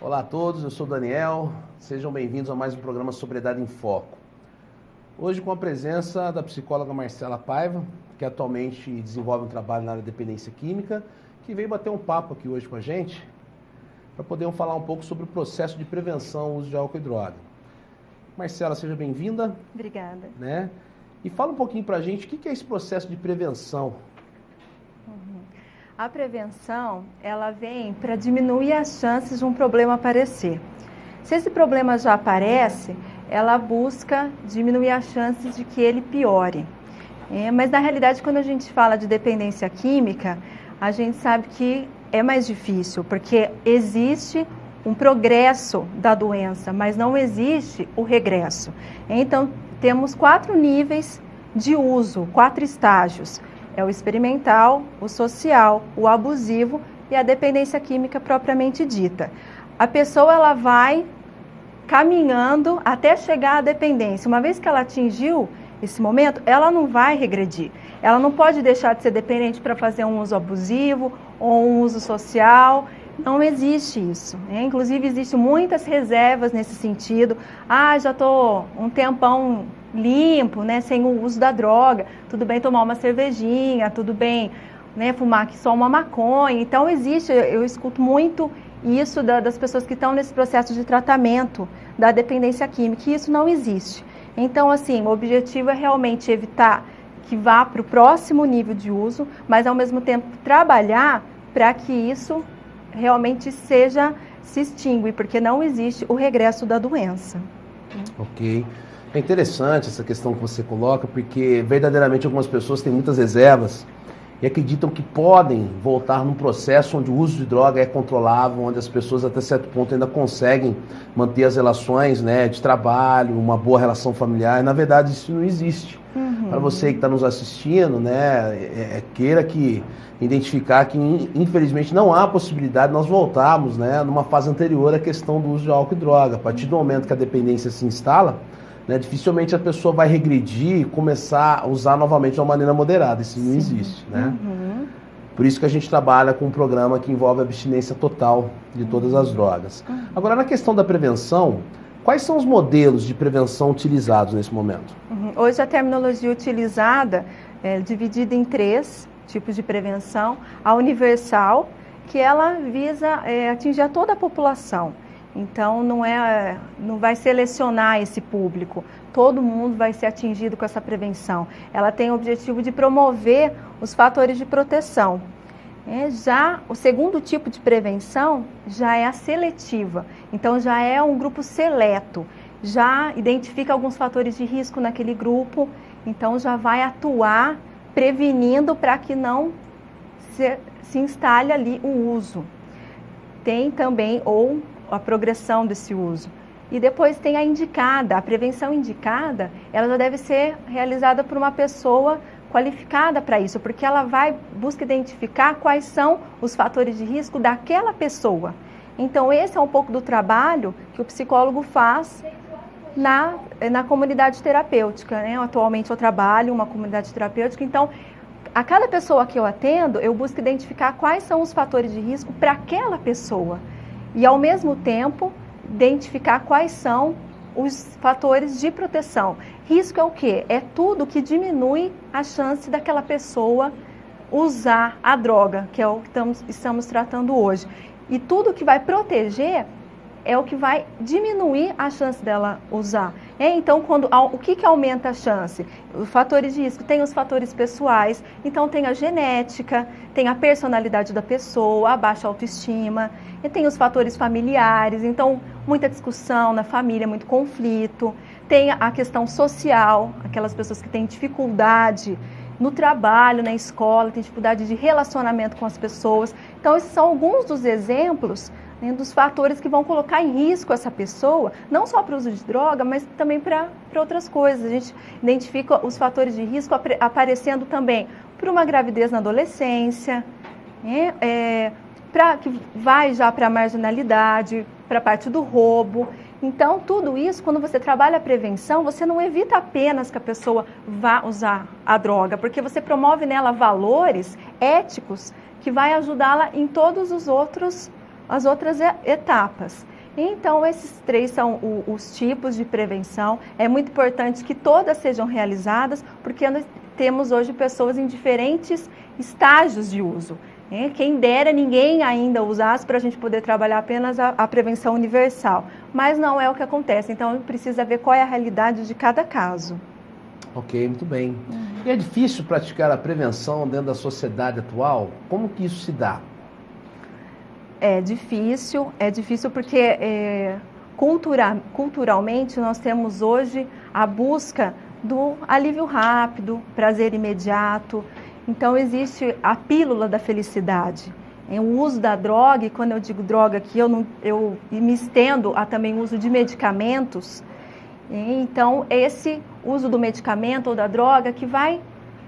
Olá a todos, eu sou o Daniel, sejam bem-vindos a mais um programa Sobriedade em Foco. Hoje com a presença da psicóloga Marcela Paiva, que atualmente desenvolve um trabalho na área de dependência química, que veio bater um papo aqui hoje com a gente, para podermos falar um pouco sobre o processo de prevenção ao uso de álcool e droga. Marcela, seja bem-vinda. Obrigada. E fala um pouquinho para a gente o que é esse processo de prevenção. A prevenção, ela vem para diminuir as chances de um problema aparecer. Se esse problema já aparece, ela busca diminuir as chances de que ele piore. Mas na realidade, quando a gente fala de dependência química, a gente sabe que é mais difícil, porque existe um progresso da doença, mas não existe o regresso. Então, temos 4 níveis de uso, 4 estágios. É o experimental, o social, o abusivo e a dependência química propriamente dita. A pessoa ela vai caminhando até chegar à dependência. Uma vez que ela atingiu esse momento, ela não vai regredir. Ela não pode deixar de ser dependente para fazer um uso abusivo ou um uso social. Não existe isso. Inclusive, existem muitas reservas nesse sentido. Já estou um tempão limpo, sem o uso da droga. Tudo bem tomar uma cervejinha, tudo bem fumar aqui só uma maconha. Então, eu escuto muito isso das pessoas que estão nesse processo de tratamento da dependência química, e isso não existe. Então, assim, o objetivo é realmente evitar que vá para o próximo nível de uso, mas, ao mesmo tempo, trabalhar para que isso realmente se extingue, porque não existe o regresso da doença. Ok. É interessante essa questão que você coloca, porque verdadeiramente algumas pessoas têm muitas reservas e acreditam que podem voltar num processo onde o uso de droga é controlável, onde as pessoas até certo ponto ainda conseguem manter as relações de trabalho, uma boa relação familiar. Na verdade, isso não existe. Para você que está nos assistindo, queira que identificar que infelizmente não há possibilidade de nós voltarmos numa fase anterior à questão do uso de álcool e droga. A partir do momento que a dependência se instala, dificilmente a pessoa vai regredir e começar a usar novamente de uma maneira moderada. Isso não existe. Por isso que a gente trabalha com um programa que envolve a abstinência total de todas as drogas. Agora, na questão da prevenção, quais são os modelos de prevenção utilizados nesse momento? Hoje a terminologia utilizada é dividida em 3 tipos de prevenção. A universal, que ela visa atingir a toda a população. Então, não vai selecionar esse público. Todo mundo vai ser atingido com essa prevenção. Ela tem o objetivo de promover os fatores de proteção. Já o segundo tipo de prevenção já é a seletiva. Então, já é um grupo seleto. Já identifica alguns fatores de risco naquele grupo. Então, já vai atuar prevenindo para que não se instale ali o uso. Tem também a progressão desse uso. E depois tem a indicada. A prevenção indicada, ela já deve ser realizada por uma pessoa qualificada para isso, porque ela busca identificar quais são os fatores de risco daquela pessoa. Então, esse é um pouco do trabalho que o psicólogo faz na comunidade terapêutica. Atualmente eu trabalho em uma comunidade terapêutica, então, a cada pessoa que eu atendo, eu busco identificar quais são os fatores de risco para aquela pessoa. E, ao mesmo tempo, identificar quais são os fatores de proteção. Risco é o quê? É tudo que diminui a chance daquela pessoa usar a droga, que é o que estamos tratando hoje. E tudo que vai proteger é o que vai diminuir a chance dela usar. Então, o que aumenta a chance? Os fatores de risco. Tem os fatores pessoais, então tem a genética, tem a personalidade da pessoa, a baixa autoestima, e tem os fatores familiares, então muita discussão na família, muito conflito. Tem a questão social, aquelas pessoas que têm dificuldade no trabalho, na escola, têm dificuldade de relacionamento com as pessoas. Então, esses são alguns dos exemplos dos fatores que vão colocar em risco essa pessoa, não só para o uso de droga, mas também para outras coisas. A gente identifica os fatores de risco aparecendo também para uma gravidez na adolescência, que vai já para a marginalidade, para a parte do roubo. Então, tudo isso, quando você trabalha a prevenção, você não evita apenas que a pessoa vá usar a droga, porque você promove nela valores éticos que vai ajudá-la em todos as outras etapas. Então, esses 3 são os tipos de prevenção. É muito importante que todas sejam realizadas, porque nós temos hoje pessoas em diferentes estágios de uso. Quem dera ninguém ainda usasse para a gente poder trabalhar apenas a prevenção universal. Mas não é o que acontece. Então, precisa ver qual é a realidade de cada caso. Ok, muito bem. E é difícil praticar a prevenção dentro da sociedade atual? Como que isso se dá? É difícil porque culturalmente nós temos hoje a busca do alívio rápido, prazer imediato. Então existe a pílula da felicidade. O uso da droga, e quando eu digo droga aqui, eu me estendo a também o uso de medicamentos. Então, esse uso do medicamento ou da droga que vai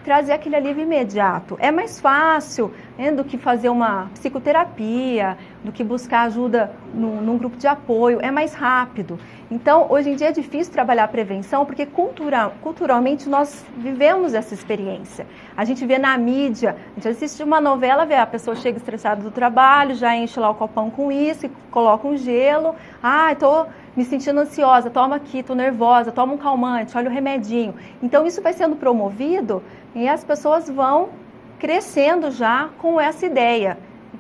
trazer aquele alívio imediato. É mais fácil, do que fazer uma psicoterapia, do que buscar ajuda num grupo de apoio, é mais rápido. Então, hoje em dia é difícil trabalhar a prevenção, porque culturalmente nós vivemos essa experiência. A gente vê na mídia, a gente assiste uma novela, vê a pessoa chega estressada do trabalho, já enche lá o copão com uísque, coloca um gelo, estou me sentindo ansiosa, toma aqui, estou nervosa, toma um calmante, olha o remedinho. Então, isso vai sendo promovido e as pessoas vão crescendo já com essa ideia.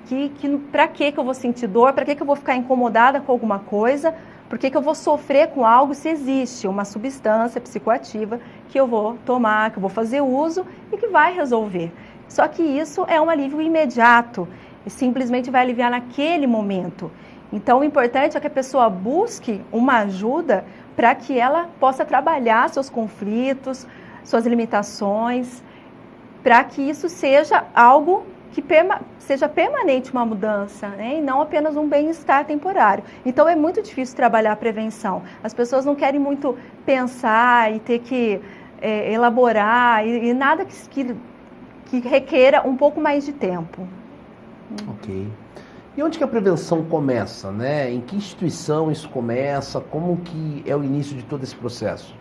Que para que eu vou sentir dor, para que eu vou ficar incomodada com alguma coisa, por que eu vou sofrer com algo se existe uma substância psicoativa que eu vou tomar, que eu vou fazer uso e que vai resolver. Só que isso é um alívio imediato, e simplesmente vai aliviar naquele momento. Então, o importante é que a pessoa busque uma ajuda para que ela possa trabalhar seus conflitos, suas limitações, para que isso seja algo que seja permanente, uma mudança, e não apenas um bem-estar temporário. Então, é muito difícil trabalhar a prevenção. As pessoas não querem muito pensar e ter que elaborar, e nada que requeira um pouco mais de tempo. Ok. E onde que a prevenção começa, né? Em que instituição isso começa? Como que é o início de todo esse processo?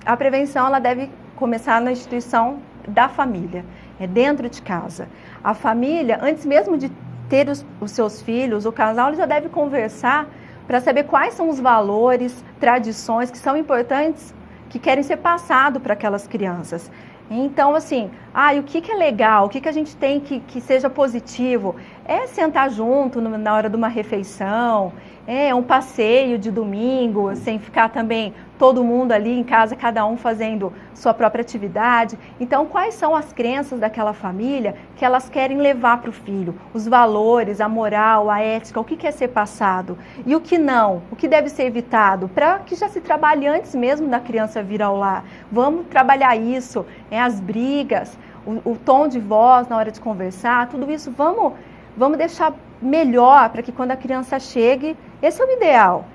A prevenção ela deve começar na instituição da família, dentro de casa. A família, antes mesmo de ter os seus filhos, o casal já deve conversar para saber quais são os valores, tradições que são importantes, que querem ser passados para aquelas crianças. Então, assim, o que é legal, o que a gente tem que seja positivo? É sentar junto na hora de uma refeição, é um passeio de domingo, sem ficar também todo mundo ali em casa, cada um fazendo sua própria atividade. Então, quais são as crenças daquela família que elas querem levar para o filho? Os valores, a moral, a ética, o que quer ser passado? E o que não? O que deve ser evitado? Para que já se trabalhe antes mesmo da criança vir ao lar. Vamos trabalhar isso, as brigas, o tom de voz na hora de conversar, tudo isso vamos deixar melhor para que quando a criança chegue, esse é o ideal.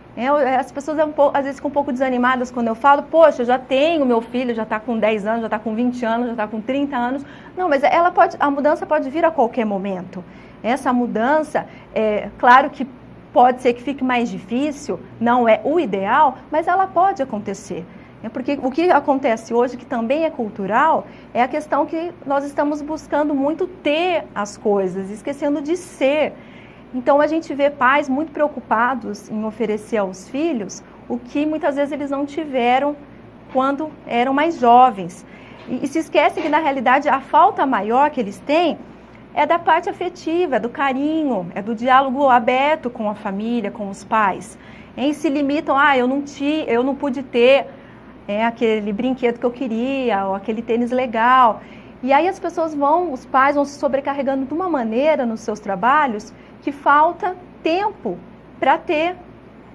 As pessoas às vezes ficam um pouco desanimadas quando eu falo, poxa, eu já tenho meu filho, já está com 10 anos, já está com 20 anos, já está com 30 anos. Não, mas a mudança pode vir a qualquer momento. Essa mudança, claro que pode ser que fique mais difícil, não é o ideal, mas ela pode acontecer. Porque o que acontece hoje, que também é cultural, é a questão que nós estamos buscando muito ter as coisas, esquecendo de ser. Então, a gente vê pais muito preocupados em oferecer aos filhos o que muitas vezes eles não tiveram quando eram mais jovens. E se esquecem que, na realidade, a falta maior que eles têm é da parte afetiva, é do carinho, é do diálogo aberto com a família, com os pais. E se limitam, eu não pude ter aquele brinquedo que eu queria, ou aquele tênis legal. E aí os pais vão se sobrecarregando de uma maneira nos seus trabalhos que falta tempo para ter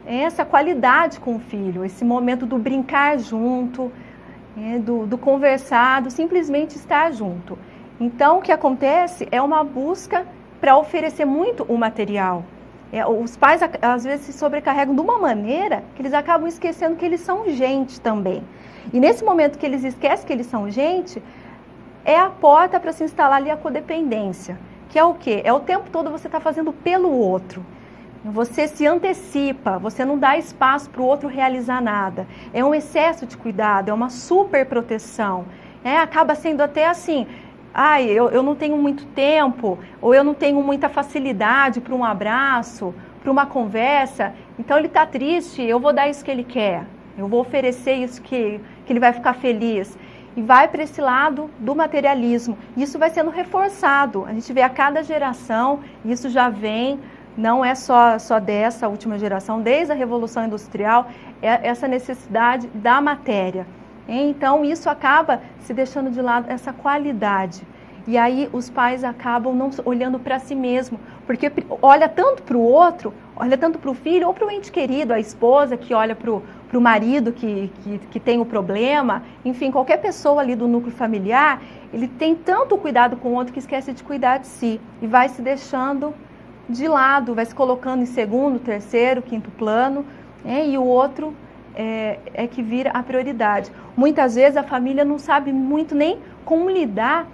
essa qualidade com o filho, esse momento do brincar junto, do conversar, do simplesmente estar junto. Então, o que acontece é uma busca para oferecer muito o material. Os pais, às vezes, se sobrecarregam de uma maneira que eles acabam esquecendo que eles são gente também. E nesse momento que eles esquecem que eles são gente, é a porta para se instalar ali a codependência. Que é o quê? É o tempo todo você está fazendo pelo outro. Você se antecipa, você não dá espaço para o outro realizar nada. É um excesso de cuidado, é uma super proteção. Acaba sendo até assim, eu não tenho muito tempo, ou eu não tenho muita facilidade para um abraço, para uma conversa. Então ele está triste, eu vou dar isso que ele quer, eu vou oferecer isso que ele vai ficar feliz. E vai para esse lado do materialismo. Isso vai sendo reforçado. A gente vê a cada geração, isso já vem, não é só dessa última geração, desde a Revolução Industrial, essa necessidade da matéria. Então isso acaba se deixando de lado essa qualidade. E aí os pais acabam não olhando para si mesmo, porque olha tanto para o outro, olha tanto para o filho ou para o ente querido, a esposa que olha para o marido que tem o problema, enfim, qualquer pessoa ali do núcleo familiar, ele tem tanto cuidado com o outro que esquece de cuidar de si e vai se deixando de lado, vai se colocando em segundo, terceiro, quinto plano, e o outro é que vira a prioridade. Muitas vezes a família não sabe muito nem como lidar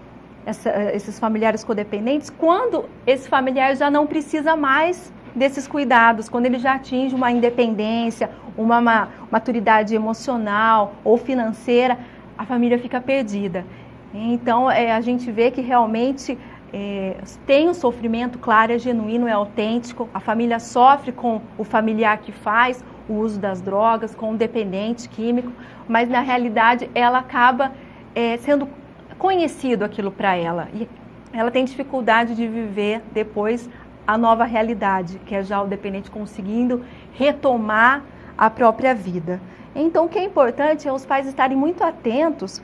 esses familiares codependentes, quando esse familiar já não precisa mais desses cuidados, quando ele já atinge uma independência, uma maturidade emocional ou financeira, a família fica perdida. Então, a gente vê que realmente tem um sofrimento, claro, é genuíno, é autêntico, a família sofre com o familiar que faz o uso das drogas, com o dependente químico, mas na realidade ela acaba sendo conhecido aquilo para ela e ela tem dificuldade de viver depois a nova realidade, que é já o dependente conseguindo retomar a própria vida. Então o que é importante é os pais estarem muito atentos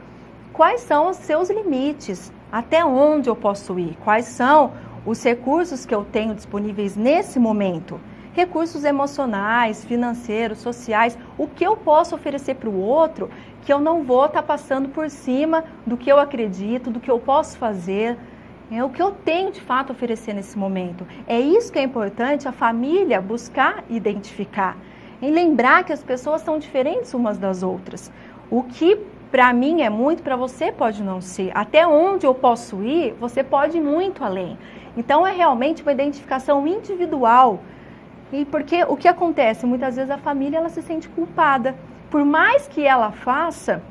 quais são os seus limites, até onde eu posso ir, quais são os recursos que eu tenho disponíveis nesse momento, recursos emocionais, financeiros, sociais, o que eu posso oferecer para o outro que eu não vou estar passando por cima do que eu acredito, do que eu posso fazer, o que eu tenho de fato a oferecer nesse momento. É isso que é importante a família buscar identificar, e lembrar que as pessoas são diferentes umas das outras. O que para mim é muito, para você pode não ser. Até onde eu posso ir, você pode ir muito além. Então é realmente uma identificação individual. E porque o que acontece? Muitas vezes a família ela se sente culpada. Por mais que ela faça,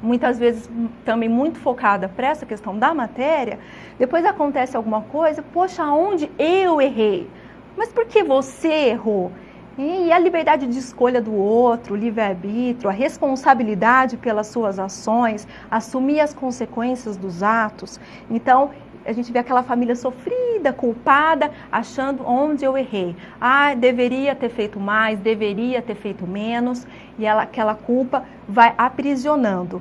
muitas vezes também muito focada para essa questão da matéria, depois acontece alguma coisa, poxa, onde eu errei? Mas por que você errou? E a liberdade de escolha do outro, o livre-arbítrio, a responsabilidade pelas suas ações, assumir as consequências dos atos. Então, a gente vê aquela família sofrida, culpada, achando onde eu errei. Ah, deveria ter feito mais, deveria ter feito menos, e aquela culpa vai aprisionando.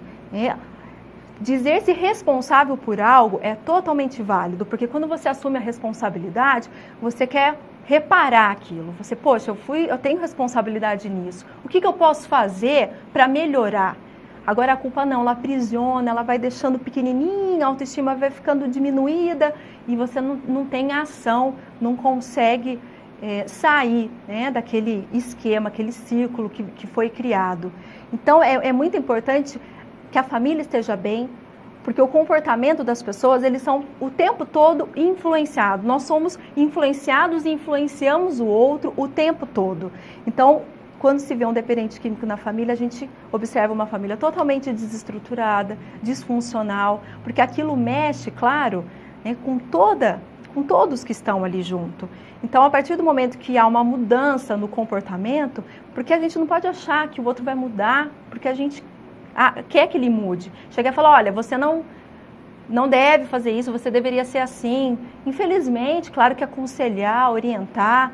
Dizer-se responsável por algo é totalmente válido, porque quando você assume a responsabilidade, você quer reparar aquilo. Você, poxa, eu tenho responsabilidade nisso. O que eu posso fazer para melhorar? Agora a culpa não, ela aprisiona, ela vai deixando pequenininha, a autoestima vai ficando diminuída e você não tem ação, não consegue sair daquele esquema, aquele círculo que foi criado. Então é muito importante que a família esteja bem, porque o comportamento das pessoas, eles são o tempo todo influenciados. Nós somos influenciados e influenciamos o outro o tempo todo. Então, quando se vê um dependente químico na família, a gente observa uma família totalmente desestruturada, disfuncional, porque aquilo mexe, claro, com todos que estão ali junto. Então, a partir do momento que há uma mudança no comportamento, porque a gente não pode achar que o outro vai mudar, porque a gente quer que ele mude. Chega a falar, olha, você não deve fazer isso, você deveria ser assim. Infelizmente, claro que aconselhar, orientar,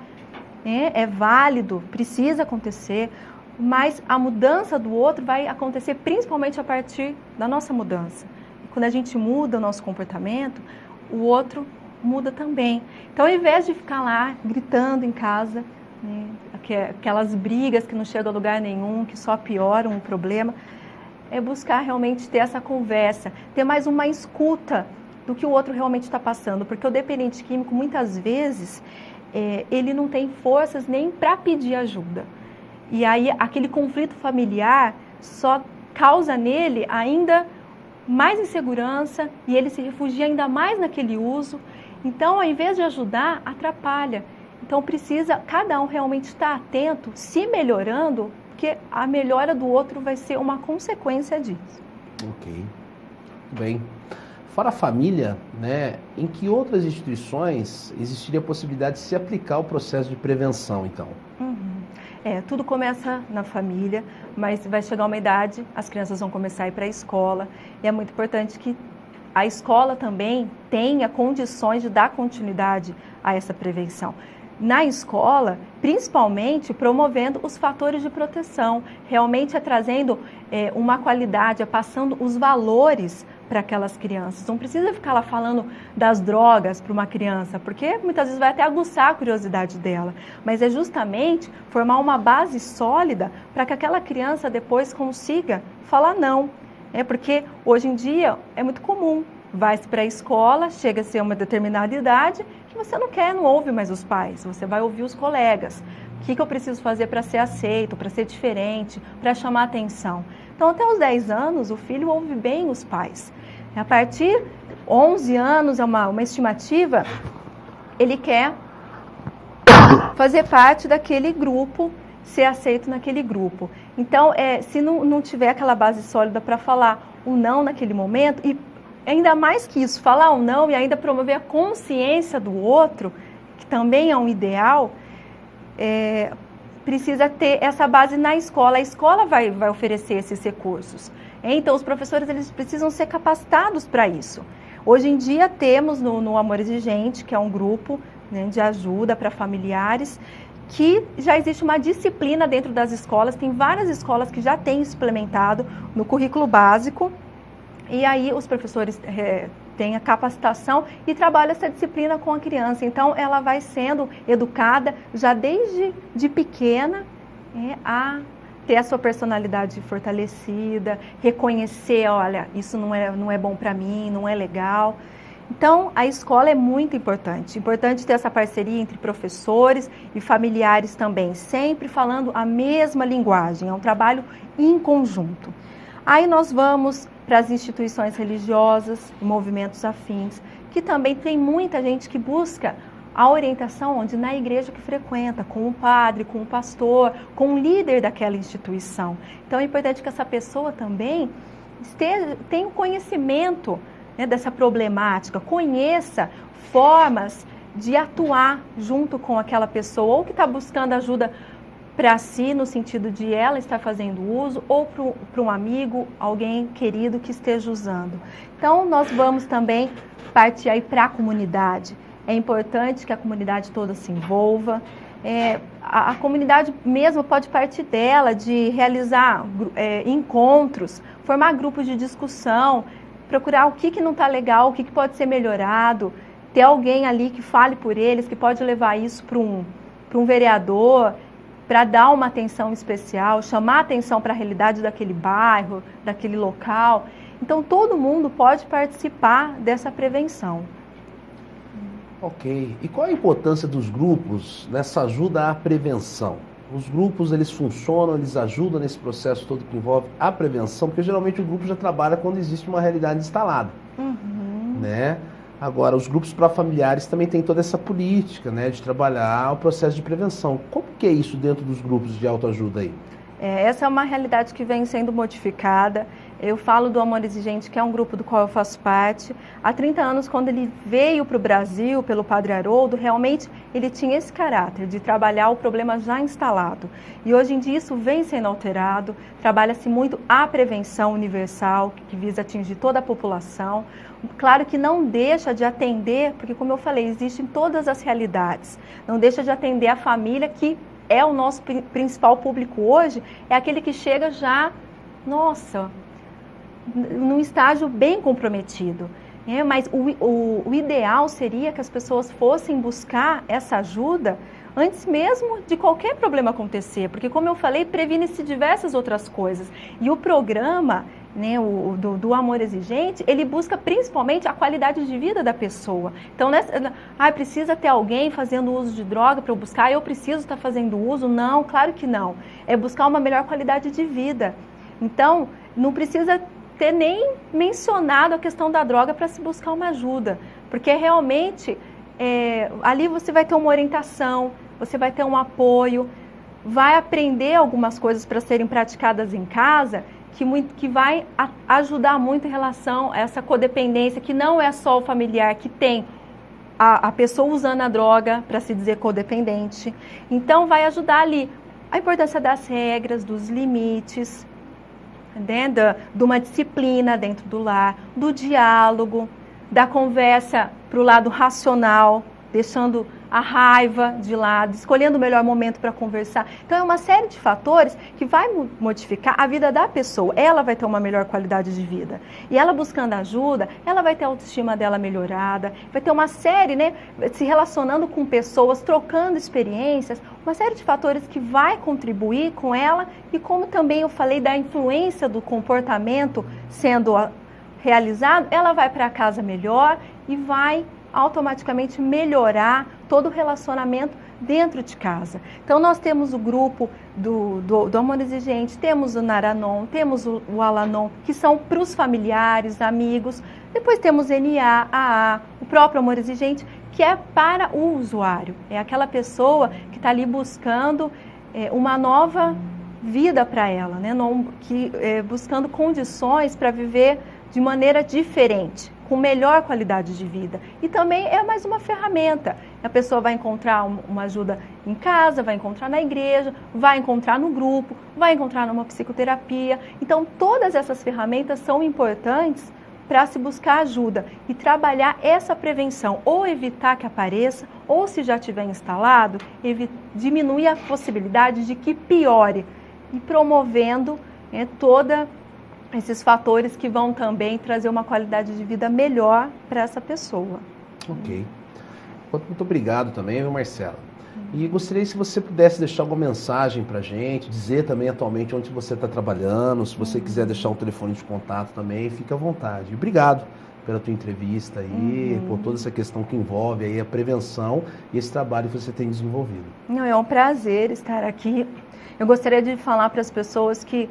é válido, precisa acontecer, mas a mudança do outro vai acontecer principalmente a partir da nossa mudança. E quando a gente muda o nosso comportamento, o outro muda também. Então, ao invés de ficar lá gritando em casa, aquelas brigas que não chegam a lugar nenhum, que só pioram o problema, é buscar realmente ter essa conversa, ter mais uma escuta do que o outro realmente está passando, porque o dependente químico, muitas vezes, ele não tem forças nem para pedir ajuda. E aí, aquele conflito familiar só causa nele ainda mais insegurança e ele se refugia ainda mais naquele uso. Então, ao invés de ajudar, atrapalha. Então, precisa cada um realmente estar atento, se melhorando, porque a melhora do outro vai ser uma consequência disso. Ok, muito bem. Fora a família, em que outras instituições existiria a possibilidade de se aplicar o processo de prevenção, então? Tudo começa na família, mas vai chegar uma idade, as crianças vão começar a ir para a escola, e é muito importante que a escola também tenha condições de dar continuidade a essa prevenção. Na escola, principalmente promovendo os fatores de proteção, realmente trazendo uma qualidade, passando os valores para aquelas crianças. Não precisa ficar lá falando das drogas para uma criança, porque muitas vezes vai até aguçar a curiosidade dela, mas é justamente formar uma base sólida para que aquela criança depois consiga falar não. Porque hoje em dia é muito comum, vai-se para a escola, chega-se a uma determinada idade, que você não ouve mais os pais, você vai ouvir os colegas. O que eu preciso fazer para ser aceito, para ser diferente, para chamar atenção? Então, até os 10 anos, o filho ouve bem os pais. A partir de 11 anos, é uma estimativa, ele quer fazer parte daquele grupo, ser aceito naquele grupo. Então, se não tiver aquela base sólida para falar o não naquele momento, e ainda mais que isso, falar o não e ainda promover a consciência do outro, que também é um ideal, precisa ter essa base na escola. A escola vai oferecer esses recursos. Então, os professores eles precisam ser capacitados para isso. Hoje em dia, temos no Amor Exigente, que é um grupo, né, de ajuda para familiares, que já existe uma disciplina dentro das escolas. Tem várias escolas que já têm implementado no currículo básico. E aí os professores têm a capacitação e trabalham essa disciplina com a criança. Então, ela vai sendo educada já desde pequena a ter a sua personalidade fortalecida, reconhecer, olha, isso não é bom para mim, não é legal. Então, a escola é muito importante. Importante ter essa parceria entre professores e familiares também, sempre falando a mesma linguagem. É um trabalho em conjunto. Aí nós vamos para as instituições religiosas, movimentos afins, que também tem muita gente que busca a orientação onde na igreja que frequenta, com o padre, com o pastor, com o líder daquela instituição. Então é importante que essa pessoa também tenha um conhecimento, né, dessa problemática, conheça formas de atuar junto com aquela pessoa, ou que está buscando ajuda para si, no sentido de ela estar fazendo uso, ou para um amigo, alguém querido que esteja usando. Então, nós vamos também partir aí para a comunidade. É importante que a comunidade toda se envolva. A comunidade mesmo pode partir dela, de realizar encontros, formar grupos de discussão, procurar o que não está legal, o que pode ser melhorado, ter alguém ali que fale por eles, que pode levar isso para um vereador, para dar uma atenção especial, chamar atenção para a realidade daquele bairro, daquele local. Então, todo mundo pode participar dessa prevenção. Ok. E qual a importância dos grupos nessa ajuda à prevenção? Os grupos, eles funcionam, eles ajudam nesse processo todo que envolve a prevenção, porque geralmente o grupo já trabalha quando existe uma realidade instalada, né? Agora, os grupos para familiares também têm toda essa política, né, de trabalhar o processo de prevenção. Como que é isso dentro dos grupos de autoajuda aí? Essa é uma realidade que vem sendo modificada. Eu falo do Amor Exigente, que é um grupo do qual eu faço parte. Há 30 anos, quando ele veio para o Brasil, pelo Padre Haroldo, realmente ele tinha esse caráter de trabalhar o problema já instalado. E hoje em dia isso vem sendo alterado, trabalha-se muito a prevenção universal, que visa atingir toda a população. Claro que não deixa de atender, porque como eu falei, existem todas as realidades. Não deixa de atender a família, que é o nosso principal público hoje, é aquele que chega já, num estágio bem comprometido. Mas o ideal seria que as pessoas fossem buscar essa ajuda antes mesmo de qualquer problema acontecer, porque como eu falei, previne-se diversas outras coisas. E o programa, né, do Amor Exigente, ele busca principalmente a qualidade de vida da pessoa. Então, precisa ter alguém fazendo uso de droga para eu buscar, eu preciso estar fazendo uso? Não, claro que não. É buscar uma melhor qualidade de vida. Então, não precisa ter nem mencionado a questão da droga para se buscar uma ajuda, porque realmente ali você vai ter uma orientação, você vai ter um apoio, vai aprender algumas coisas para serem praticadas em casa, que vai ajudar muito em relação a essa codependência, que não é só o familiar que tem a pessoa usando a droga para se dizer codependente. Então, vai ajudar ali A importância das regras, dos limites, né, de uma disciplina dentro do lar, do diálogo, da conversa para o lado racional, deixando a raiva de lado, escolhendo o melhor momento para conversar. Então, é uma série de fatores que vai modificar a vida da pessoa. Ela vai ter uma melhor qualidade de vida. E ela buscando ajuda, ela vai ter a autoestima dela melhorada, vai ter uma série, né, se relacionando com pessoas, trocando experiências, uma série de fatores que vai contribuir com ela e como também eu falei da influência do comportamento sendo realizado, ela vai para casa melhor e vai automaticamente melhorar todo o relacionamento dentro de casa. Então, nós temos o grupo do Amor Exigente, temos o Naranon, temos o Alanon, que são para os familiares, amigos. Depois temos NA, AA, o próprio Amor Exigente, que é para o usuário. É aquela pessoa que está ali buscando uma nova vida para ela, né? Buscando condições para viver de maneira diferente, com melhor qualidade de vida. E também é mais uma ferramenta. A pessoa vai encontrar uma ajuda em casa, vai encontrar na igreja, vai encontrar no grupo, vai encontrar numa psicoterapia. Então, todas essas ferramentas são importantes para se buscar ajuda e trabalhar essa prevenção, ou evitar que apareça, ou se já tiver instalado, diminuir a possibilidade de que piore, e promovendo toda esses fatores que vão também trazer uma qualidade de vida melhor para essa pessoa. Ok. Muito obrigado também, viu, Marcela? E gostaria se você pudesse deixar alguma mensagem para a gente, dizer também atualmente onde você está trabalhando, se você quiser deixar um telefone de contato também, fique à vontade. Obrigado pela tua entrevista aí, por toda essa questão que envolve aí a prevenção e esse trabalho que você tem desenvolvido. Não, é um prazer estar aqui. Eu gostaria de falar para as pessoas que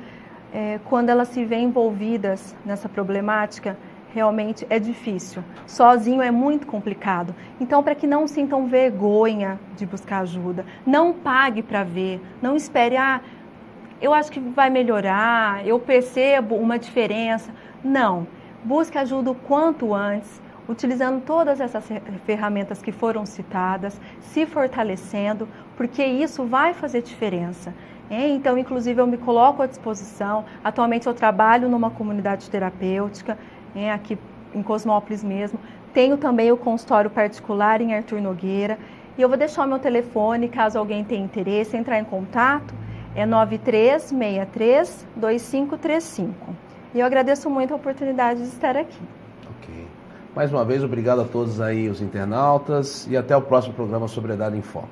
quando elas se veem envolvidas nessa problemática, realmente é difícil. Sozinho é muito complicado. Então, para que não sintam vergonha de buscar ajuda, não pague para ver, não espere, eu acho que vai melhorar, eu percebo uma diferença. Não, busque ajuda o quanto antes, utilizando todas essas ferramentas que foram citadas, se fortalecendo, porque isso vai fazer diferença. Então, inclusive, eu me coloco à disposição. Atualmente, eu trabalho numa comunidade terapêutica, aqui em Cosmópolis mesmo. Tenho também o consultório particular em Arthur Nogueira. E eu vou deixar o meu telefone, caso alguém tenha interesse, entrar em contato. É 9363-2535. E eu agradeço muito a oportunidade de estar aqui. Ok. Mais uma vez, obrigado a todos aí, os internautas. E até o próximo programa Sobriedade em Foco.